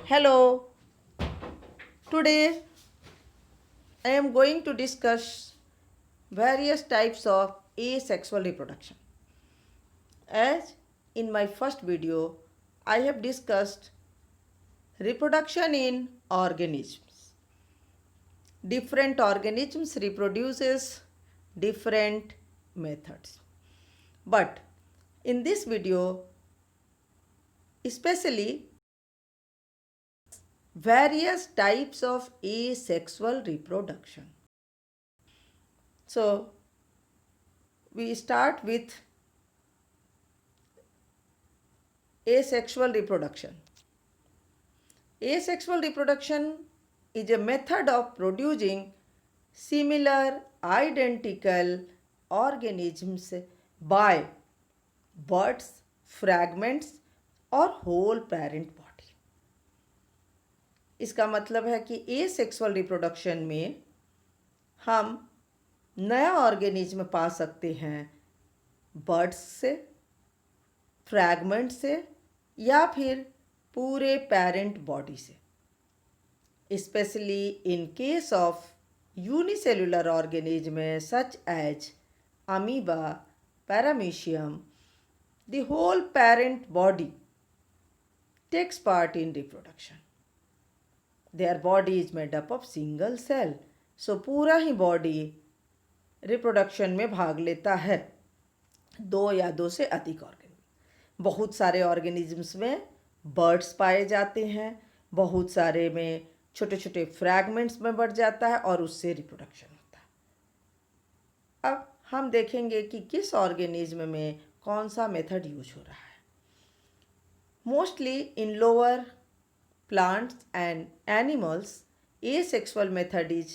Hello, today I am going to discuss various types of asexual reproduction. As in my first video, I have discussed reproduction in organisms. Different organisms reproduces different methods. But in this video, especially various types of asexual reproduction. So we start with asexual reproduction. Asexual reproduction is a method of producing similar, identical organisms by buds, fragments और whole parent body. इसका मतलब है कि asexual reproduction में हम नया organism पा सकते हैं बर्ड्स से, फ्रैगमेंट से या फिर पूरे पेरेंट बॉडी से, specially in case of unicellular organism such as amoeba, paramecium, the whole parent body takes part in reproduction. Their body is made up of single cell. So पूरा ही body reproduction में भाग लेता है, दो या दो से अधिक ऑर्गेनिज्म. बहुत सारे ऑर्गेनिजम्स में बर्ड्स पाए जाते हैं, बहुत सारे में छोटे छोटे फ्रैगमेंट्स में बढ़ जाता है और उससे रिप्रोडक्शन होता है. अब हम देखेंगे कि किस ऑर्गेनिज्म में कौन सा मेथड यूज हो रहा है. Mostly in lower plants and animals asexual method is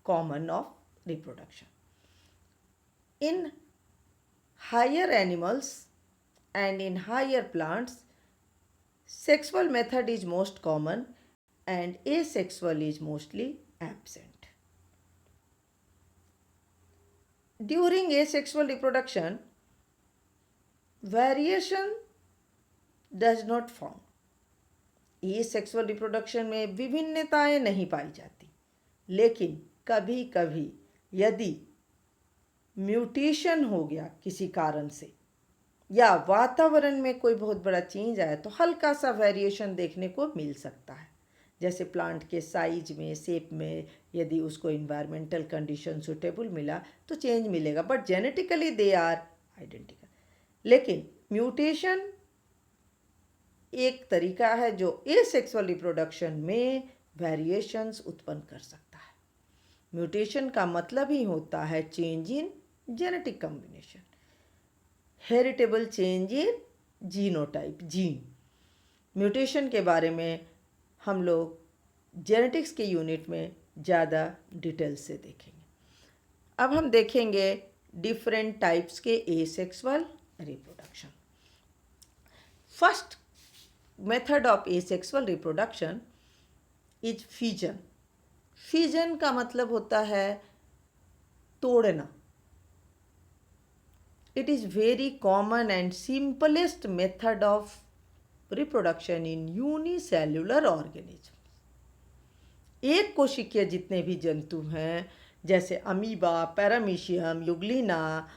common of reproduction. In higher animals and in higher plants, sexual method is most common and asexual is mostly absent. During asexual reproduction, variation does not found. asexual reproduction में विभिन्नताएं नहीं पाई जाती, लेकिन कभी कभी यदि mutation हो गया किसी कारण से या वातावरण में कोई बहुत बड़ा चेंज आया तो हल्का सा वेरिएशन देखने को मिल सकता है. जैसे प्लांट के साइज में, शेप में, यदि उसको इन्वायरमेंटल कंडीशन सुटेबल मिला तो चेंज मिलेगा, but genetically they are identical. लेकिन म्यूटेशन एक तरीका है जो एसेक्सुअल रिप्रोडक्शन में वेरिएशंस उत्पन्न कर सकता है. म्यूटेशन का मतलब ही होता है change in genetic combination, heritable change in genotype, gene. Mutation के बारे में हम लोग जेनेटिक्स के यूनिट में ज़्यादा डिटेल से देखेंगे. अब हम देखेंगे डिफरेंट टाइप्स के asexual reproduction. First method of asexual reproduction is fusion. Fusion का मतलब होता है तोड़ना. It is very common and simplest method of reproduction in unicellular organisms. एक कोशिकीय जितने भी जंतु हैं जैसे अमीबा, पैरामीशियम, युग्लिना,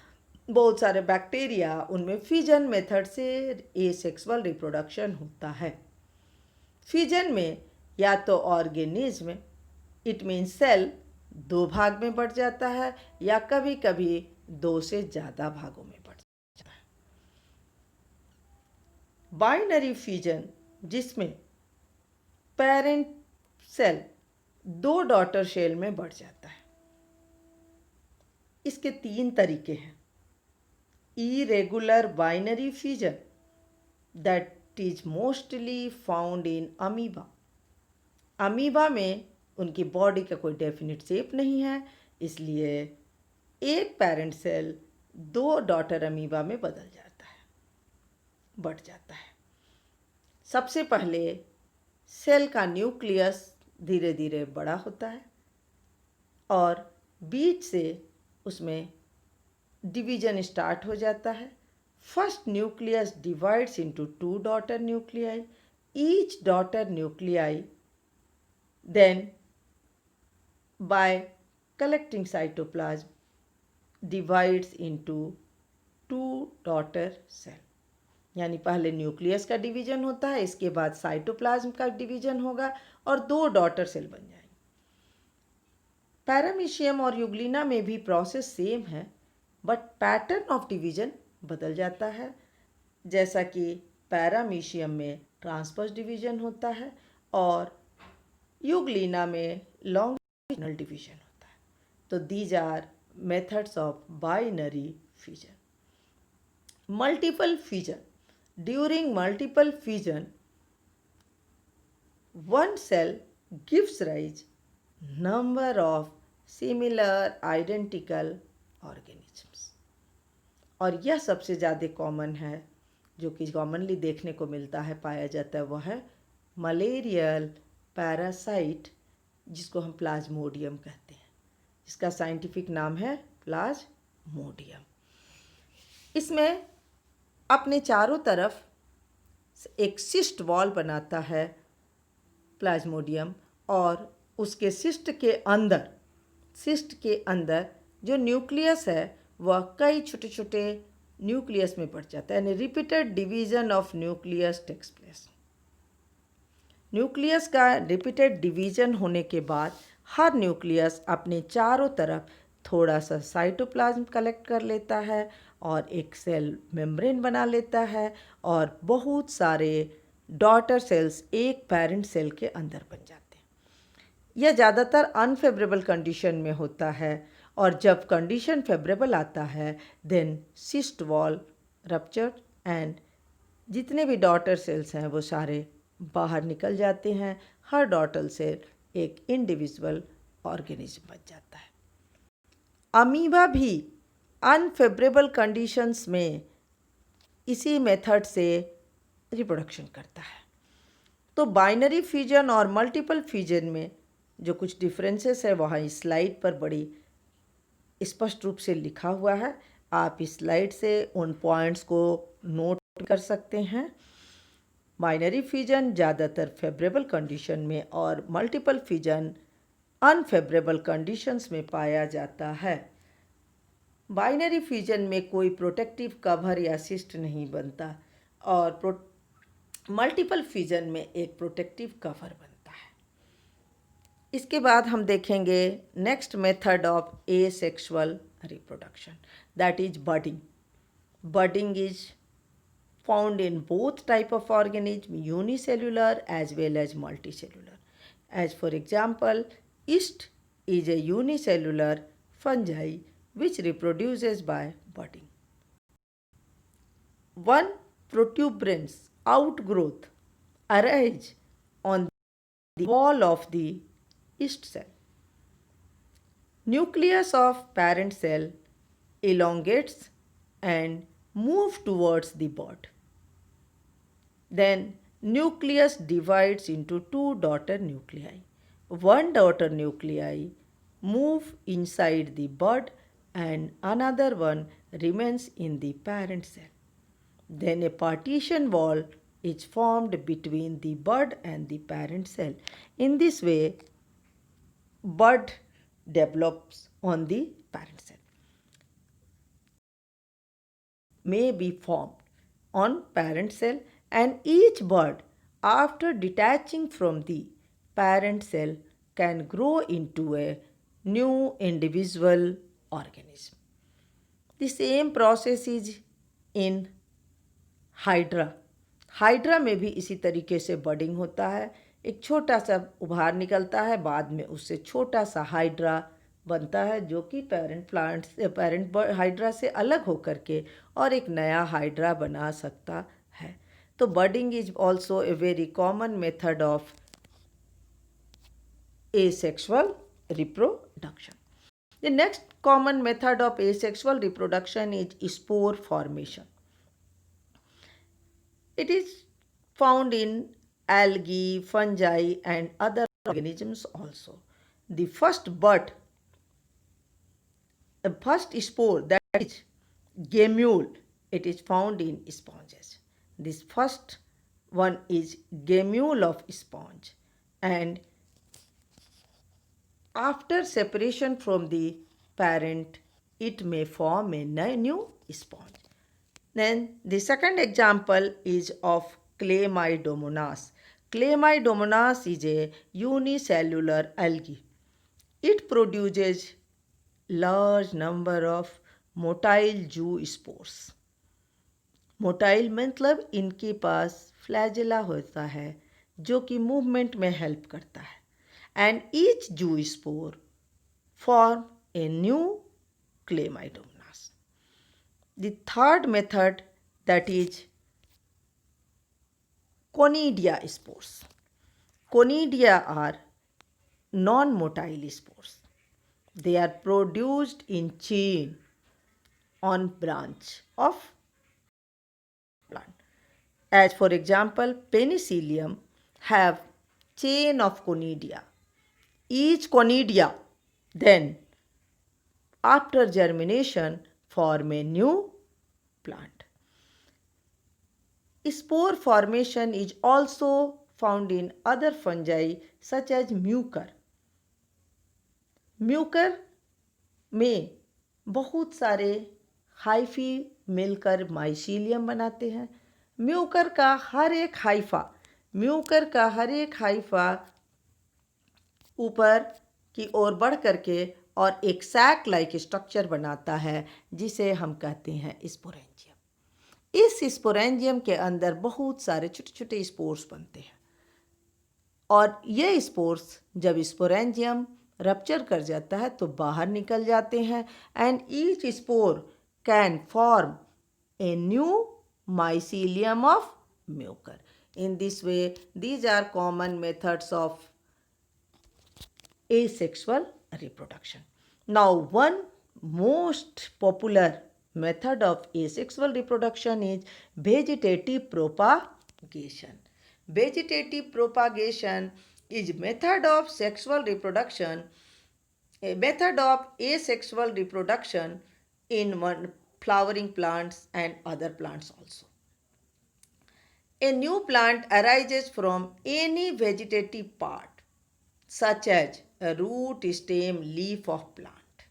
बहुत सारे बैक्टीरिया, उनमें फ्यूजन मेथड से एसेक्सुअल रिप्रोडक्शन होता है. फ्यूजन में या तो ऑर्गेनिज्म, इट मीन सेल, दो भाग में बढ़ जाता है या कभी कभी दो से ज़्यादा भागों में बढ़ जाता है. बाइनरी फ्यूजन जिसमें पेरेंट सेल दो डॉटर सेल में बढ़ जाता है. इसके तीन तरीके हैं. Irregular binary fusion that is mostly found in amoeba. Amoeba में उनकी बॉडी का कोई डेफिनेट शेप नहीं है, इसलिए एक पेरेंट सेल दो डॉटर अमीबा में बदल जाता है, बढ़ जाता है. सबसे पहले सेल का न्यूक्लियस धीरे धीरे बड़ा होता है और बीच से उसमें डिवीजन स्टार्ट हो जाता है. First nucleus divides into two daughter nuclei. each daughter nuclei then by collecting cytoplasm divides into two daughter cell. यानी पहले न्यूक्लियस का डिवीजन होता है, इसके बाद साइटोप्लाज्म का डिवीजन होगा और दो डॉटर सेल बन जाएंगे। पैरामीशियम और यूग्लिना में भी प्रोसेस सेम है, बट पैटर्न ऑफ डिवीजन बदल जाता है। जैसा कि पैरामीशियम में ट्रांसवर्स डिवीजन होता है और यूग्लिना में लॉन्गिट्यूडिनल डिवीजन होता है। तो these are methods of binary fission. Multiple fission. During multiple fission, one cell gives rise number of similar identical organisms. और यह सबसे ज़्यादा कॉमन है, जो कि कॉमनली देखने को मिलता है, पाया जाता है, वह है मलेरियल पैरासाइट, जिसको हम प्लाज्मोडियम कहते हैं, जिसका साइंटिफिक नाम है प्लाज्मोडियम। इसमें अपने चारों तरफ एक सिस्ट वॉल बनाता है प्लाज्मोडियम, और उसके सिस्ट के अंदर जो न्यूक्लियस है वह कई छोटे छोटे न्यूक्लियस में बढ़ जाता है, यानी repeated division of nucleus takes place. Nucleus का रिपीटेड डिवीजन होने के बाद हर न्यूक्लियस अपने चारों तरफ थोड़ा सा साइटोप्लाज्म कलेक्ट कर लेता है और एक सेल मेम्ब्रेन बना लेता है, और बहुत सारे डॉटर सेल्स एक पेरेंट सेल के अंदर बन जाते हैं। यह ज़्यादातर अनफेवरेबल कंडीशन में होता है, और जब कंडीशन फेवरेबल आता है then cyst wall ruptured and जितने भी डॉटर सेल्स हैं वो सारे बाहर निकल जाते हैं। हर डॉटर सेल एक इंडिविजुअल ऑर्गेनिज्म बन जाता है। अमीबा भी अनफेवरेबल कंडीशंस में इसी मेथड से रिप्रोडक्शन करता है। तो बाइनरी फ्यूजन और मल्टीपल फ्यूजन में जो कुछ डिफरेंसेस है वहाँ इस स्लाइड पर बड़ी स्पष्ट रूप से लिखा हुआ है। आप इस स्लाइड से उन पॉइंट्स को नोट कर सकते हैं। बाइनरी फ्यूजन ज़्यादातर फेवरेबल कंडीशन में और मल्टीपल फ्यूजन अनफेवरेबल कंडीशंस में पाया जाता है। बाइनरी फ्यूजन में कोई प्रोटेक्टिव कवर या सिस्ट नहीं बनता, और मल्टीपल फ्यूजन में एक प्रोटेक्टिव कवर बनता है। इसके बाद हम देखेंगे next method of asexual reproduction, that is budding. Budding is found in both type of organism, unicellular as well as multicellular. As for example, yeast is a unicellular fungi which reproduces by budding. One protuberance outgrowth arise on the wall of the yeast cell. Nucleus of parent cell elongates and move towards the bud. Then nucleus divides into two daughter nuclei. One daughter nuclei move inside the bud and another one remains in the parent cell. Then a partition wall is formed between the bud and the parent cell. In this way, bud develops on the parent cell. May be formed on parent cell, and each bud after detaching from the parent cell can grow into a new individual organism. The same process is in hydra. Hydra में भी इसी तरीके से budding होता है। एक छोटा सा उभार निकलता है, बाद में उससे छोटा सा हाइड्रा बनता है, जो कि पैरेंट हाइड्रा से अलग होकर के और एक नया हाइड्रा बना सकता है। तो budding is also a very common method of asexual reproduction. The next common method of asexual reproduction is spore formation. It is found in algae, fungi and other organisms also. The first spore, that is gamule, it is found in sponges. This first one is gemule of sponge, and after separation from the parent, it may form a new sponge. Then the second example is of Chlamydomonas. Chlamydomonas is a unicellular algae. It produces large number of motile zoospores. Motile मतलब इनके पास flagella होता है जो कि movement में help करता है and each zoospore form a new Chlamydomonas. The third method that is conidia spores. Conidia are non-motile spores. They are produced in chain on branch of plant. As for example, penicillium have chain of conidia. Each conidia then after germination form a new plant. Spore formation is also found in other fungi such as mucor. Mucor में बहुत सारे hyphae मिलकर mycelium बनाते हैं. Mucor का हर एक Haifa ऊपर की ओर बढ़ करके और एक सैक लाइक स्ट्रक्चर बनाता है जिसे हम कहते हैं स्पोरेंजियम. इस स्पोरेंजियम के अंदर बहुत सारे छोटे छोटे स्पोर्स बनते हैं और ये स्पोर्स जब स्पोरेंजियम रप्चर कर जाता है तो बाहर निकल जाते हैं and each spore can form a new mycelium of Mucor. In this way these are common methods of asexual reproduction. Now one most popular method of asexual reproduction is vegetative propagation. Vegetative propagation is method of sexual reproduction, a method of asexual reproduction in flowering plants and other plants also. A new plant arises from any vegetative part such as a root, stem, leaf of plant.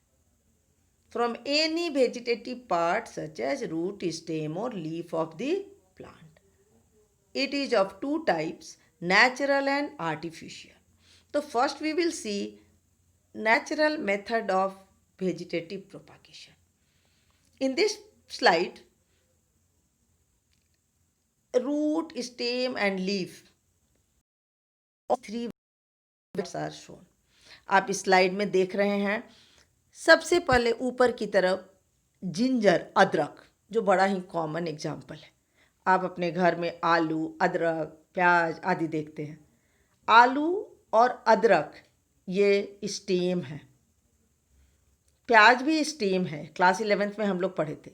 From any vegetative part such as root, stem or leaf of the plant. It is of two types, natural and artificial. So first we will see natural method of vegetative propagation. In this slide, root, stem and leaf, all three are shown. आप इस slide में देख रहे हैं. सबसे पहले ऊपर की तरफ जिंजर, अदरक, जो बड़ा ही कॉमन एग्जाम्पल है. आप अपने घर में आलू, अदरक, प्याज आदि देखते हैं. आलू और अदरक ये स्टेम है, प्याज भी स्टेम है. क्लास 11th में हम लोग पढ़े थे.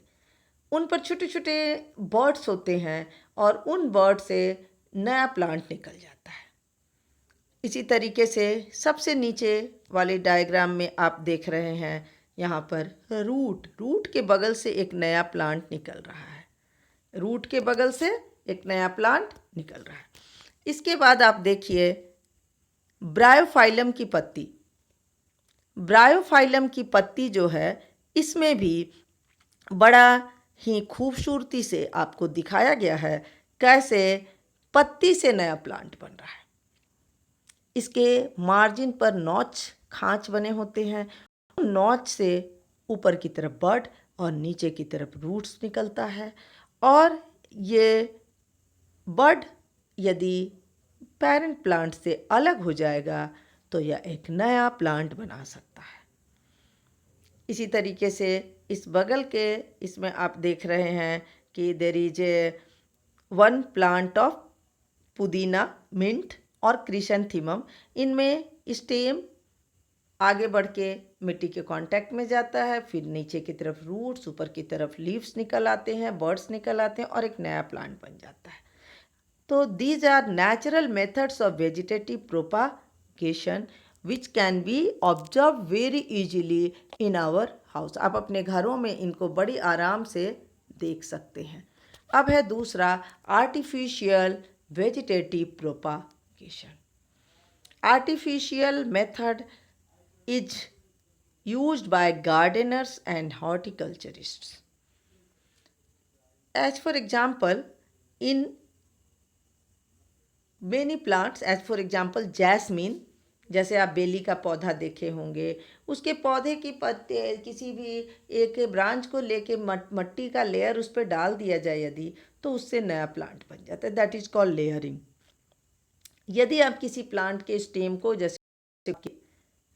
उन पर छोटे छोटे बर्ड्स होते हैं और उन बर्ड से नया प्लांट निकल जाता है. इसी तरीके से सबसे नीचे वाले डायग्राम में आप देख रहे हैं यहाँ पर रूट के बगल से एक नया प्लांट निकल रहा है. रूट के बगल से एक नया प्लांट निकल रहा है. इसके बाद आप देखिए ब्रायोफाइलम की पत्ती. ब्रायोफाइलम की पत्ती जो है इसमें भी बड़ा ही खूबसूरती से आपको दिखाया गया है कैसे पत्ती से नया प्लांट बन रहा है. इसके मार्जिन पर नॉच, खांच बने होते हैं. नॉच से ऊपर की तरफ बड और नीचे की तरफ रूट्स निकलता है और ये बड यदि पेरेंट प्लांट से अलग हो जाएगा तो यह एक नया प्लांट बना सकता है. इसी तरीके से इस बगल के इसमें आप देख रहे हैं कि there is a one plant of पुदीना, मिंट और क्रिसैंथेमम. इनमें स्टेम आगे बढ़ के मिट्टी के कांटेक्ट में जाता है, फिर नीचे की तरफ रूट्स, ऊपर की तरफ लीव्स निकल आते हैं, बर्ड्स निकल आते हैं और एक नया प्लांट बन जाता है. तो these are natural methods of vegetative propagation which can be observe very easily in our house. आप अपने घरों में इनको बड़ी आराम से देख सकते हैं. अब है दूसरा artificial vegetative propagation. Artificial method is used by gardeners and horticulturists. As for example, in many plants, as for example jasmine, जैसे आप बेली का पौधा देखे होंगे, उसके पौधे की पत्ते किसी भी एक ब्रांच को लेके मट्टी का लेयर उस पर डाल दिया जाए यदि, तो उससे नया प्लांट बन जाता है. That is called layering. यदि आप किसी प्लांट के स्टेम को, जैसे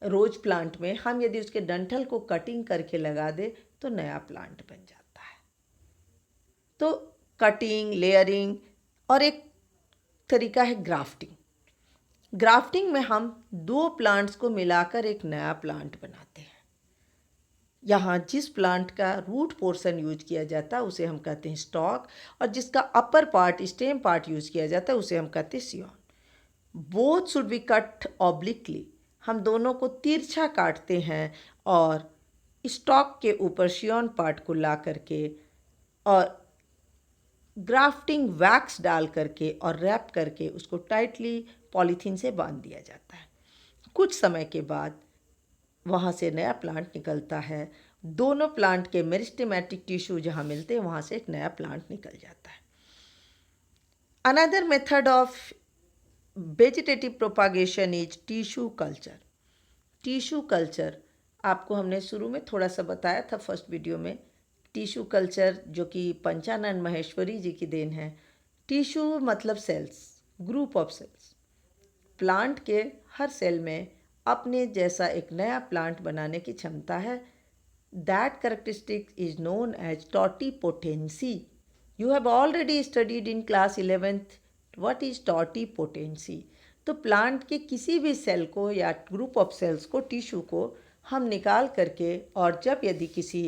रोज प्लांट में हम यदि उसके डंठल को कटिंग करके लगा दे तो नया प्लांट बन जाता है. तो कटिंग, लेयरिंग, और एक तरीका है ग्राफ्टिंग. ग्राफ्टिंग में हम दो प्लांट्स को मिलाकर एक नया प्लांट बनाते हैं. यहाँ जिस प्लांट का रूट पोर्शन यूज किया जाता है उसे हम कहते हैं स्टॉक, और जिसका upper part, stem part use किया जाता है उसे हम कहते हैं scion. Both should be cut obliquely. हम दोनों को तिरछा काटते हैं और स्टॉक के ऊपर सियॉन पार्ट को ला करके और ग्राफ्टिंग वैक्स डाल करके और रैप करके उसको टाइटली पॉलीथीन से बांध दिया जाता है. कुछ समय के बाद वहाँ से नया प्लांट निकलता है. दोनों प्लांट के मेरिस्टेमेटिक टिश्यू जहाँ मिलते हैं वहाँ से एक नया प्लांट निकल जाता है. Another method of vegetative propagation is tissue culture. Tissue culture आपको हमने शुरू में थोड़ा सा बताया था फर्स्ट वीडियो में. टिश्यू कल्चर जो कि पंचानन महेश्वरी जी की देन है. टिश्यू मतलब cells, group of cells. Plant के हर सेल में अपने जैसा एक नया प्लांट बनाने की क्षमता है. That characteristic is known as totipotency. You have already studied in class 11th what is totipotency. तो प्लांट के किसी भी सेल को या ग्रुप ऑफ सेल्स को, टिश्यू को हम निकाल करके, और जब यदि किसी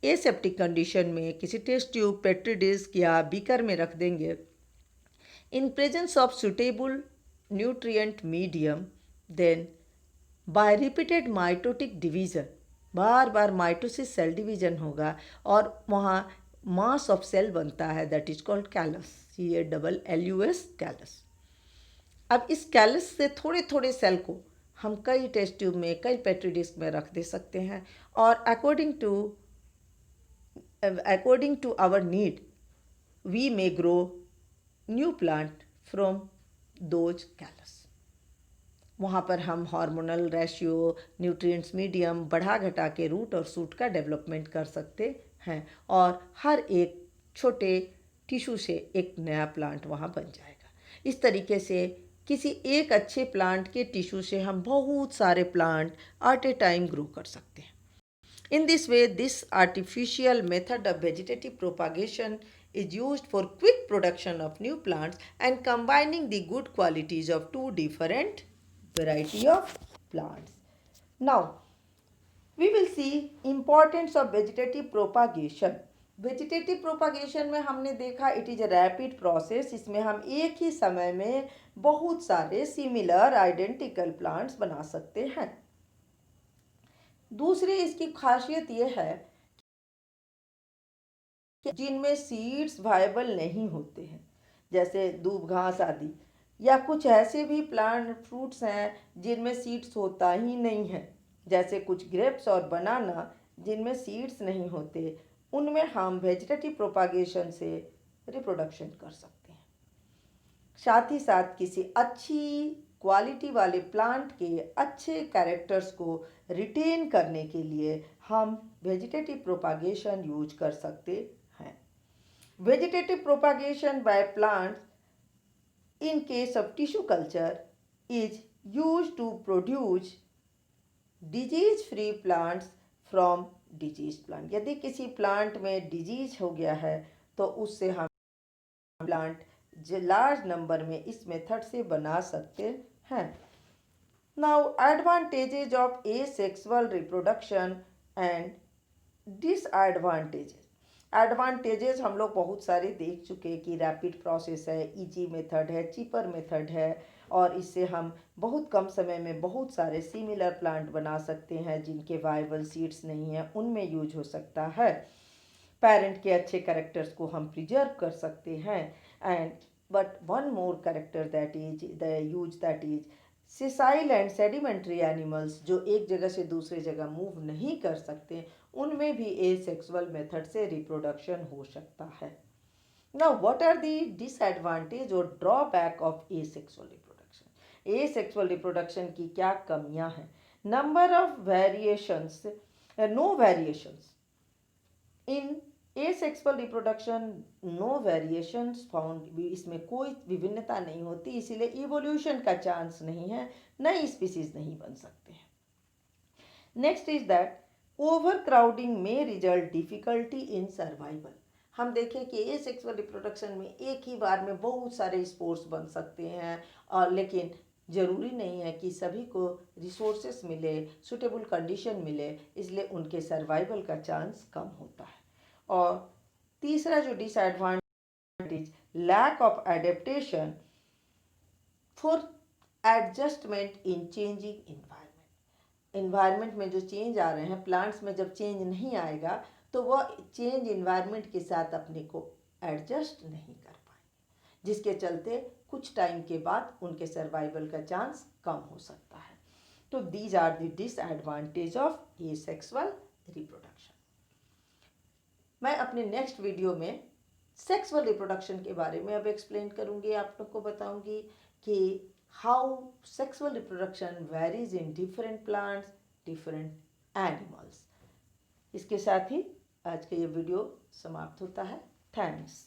एसेप्टिक कंडीशन में किसी टेस्ट ट्यूब, पेट्री डिस्क या बीकर में रख देंगे, in presence of suitable nutrient medium, then by repeated mitotic division, बार बार माइटोसिस सेल डिवीजन होगा और वहाँ मास ऑफ सेल बनता है. That is called callus, CALLUS, callus. अब इस कैलस से थोड़े थोड़े सेल को हम कई टेस्ट ट्यूब में, कई पेट्री डिस्क में रख दे सकते हैं, और according to our need we may grow new plant from those callus. वहाँ पर हम हार्मोनल रेशियो, न्यूट्रिएंट्स मीडियम बढ़ा घटा के रूट और सूट का डेवलपमेंट कर सकते हैं, और हर एक छोटे टिश्यू से एक नया प्लांट वहाँ बन जाएगा. इस तरीके से किसी एक अच्छे प्लांट के टिश्यू से हम बहुत सारे plant at A time grow कर सकते हैं. In this way, this artificial method of vegetative propagation is used for quick production of new plants and combining the good qualities of two different variety of plants. Now, we will see importance of vegetative propagation. Vegetative propagation में हमने देखा it is a rapid process. इसमें हम एक ही समय में बहुत सारे सिमिलर आइडेंटिकल प्लांट्स बना सकते हैं. दूसरी इसकी खासियत यह है कि जिनमें सीड्स वायबल नहीं होते हैं, जैसे दूब घास आदि, या कुछ ऐसे भी प्लांट फ्रूट्स हैं जिनमें सीड्स होता ही नहीं है, जैसे कुछ ग्रेप्स और बनाना जिनमें सीड्स नहीं होते, उनमें हम वेजिटेटिव प्रोपागेशन से रिप्रोडक्शन कर सकते हैं. साथ ही साथ किसी अच्छी क्वालिटी वाले प्लांट के अच्छे कैरेक्टर्स को रिटेन करने के लिए हम वेजिटेटिव प्रोपागेशन यूज कर सकते हैं. Vegetative propagation by plants in case of tissue culture is use to produce disease free plants from disease plant. यदि किसी प्लांट में डिजीज हो गया है तो उससे हम प्लांट लार्ज नंबर में इस मेथड से बना सकते हैं. Now advantages of asexual reproduction and disadvantages. Advantages हम लोग बहुत सारे देख चुके कि रैपिड प्रोसेस है, इजी मेथड है, चीपर मेथड है, और इससे हम बहुत कम समय में बहुत सारे सिमिलर प्लांट बना सकते हैं जिनके वायबल सीड्स नहीं हैं, उनमें यूज हो सकता है. पेरेंट के अच्छे कैरेक्टर्स को हम प्रिजर्व कर सकते हैं. And but one more character that is the use, that is sessile and sedimentary animals जो एक जगह से दूसरे जगह मूव नहीं कर सकते, उनमें भी एसेक्सुअल मेथड से रिप्रोडक्शन हो सकता है. Now, what are the disadvantage or drawback of asexual reproduction? Asexual reproduction की क्या कमियां हैं? Number of variations, no variations. In asexual reproduction, no variations found. इसमें कोई विभिन्नता नहीं होती, इसीलिए इवोल्यूशन का चांस नहीं है, नई स्पीसीज नहीं बन सकते हैं. Next is that over crowding में रिजल्ट डिफिकल्टी इन सर्वाइवल. हम देखें कि एसेक्सुअल रिप्रोडक्शन में एक ही बार में बहुत सारे स्पोर्स बन सकते हैं, और लेकिन ज़रूरी नहीं है कि सभी को रिसोर्सेस मिले, सुटेबल कंडीशन मिले, इसलिए उनके सर्वाइवल का चांस कम होता है. और तीसरा जो disadvantage, lack of adaptation for adjustment in changing environment. Environment में जो चेंज आ रहे हैं, प्लांट्स में जब चेंज नहीं आएगा तो वह चेंज इन्वायरमेंट के साथ अपने को एडजस्ट नहीं कर पाएंगे, जिसके चलते कुछ टाइम के बाद उनके सर्वाइवल का चांस कम हो सकता है. तो these are the disadvantage of asexual reproduction. मैं अपने नेक्स्ट वीडियो में सेक्सुअल रिप्रोडक्शन के बारे में अब एक्सप्लेन करूँगी, आप लोग को बताऊँगी कि how sexual reproduction varies in different plants, different animals. इसके साथ ही आज का ये वीडियो समाप्त होता है. थैंक्स.